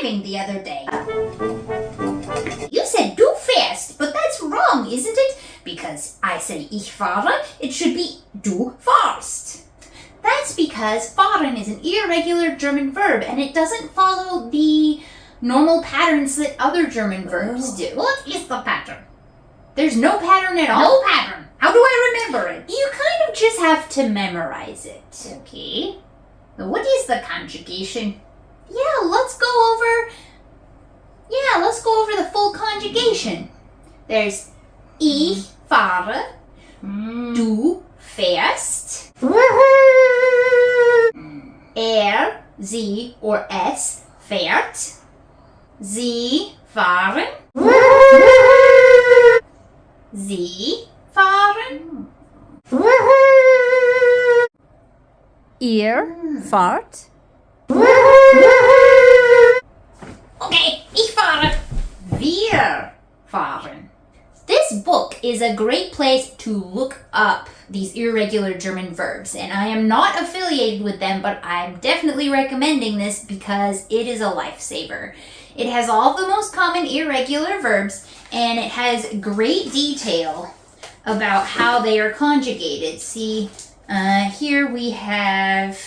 driving the other day. You said du fährst, but that's wrong, isn't it? Because I say ich fahre, it should be du fahrst. That's because fahren is an irregular German verb and it doesn't follow the normal patterns that other German verbs do. What is the pattern? There's no pattern at all. No pattern. How do I remember it? You kind of just have to memorize it. Okay. What is the conjugation? Let's go over the full conjugation. There's ich fahre, du fährst, sie or es fährt, sie fahren, sie fahren, ihr fahrt, Okay, ich fahre. wir fahren. This book is a great place to look up these irregular German verbs, and I am not affiliated with them, but I'm definitely recommending this because it is a lifesaver. It has all the most common irregular verbs, and it has great detail about how they are conjugated. See, here we have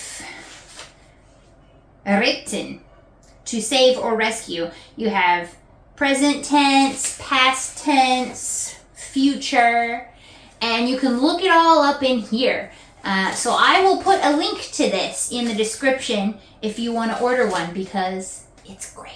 retten, to save or rescue. You have present tense, past tense, future, and you can look it all up in here. So I will put a link to this in the description if you want to order one because it's great.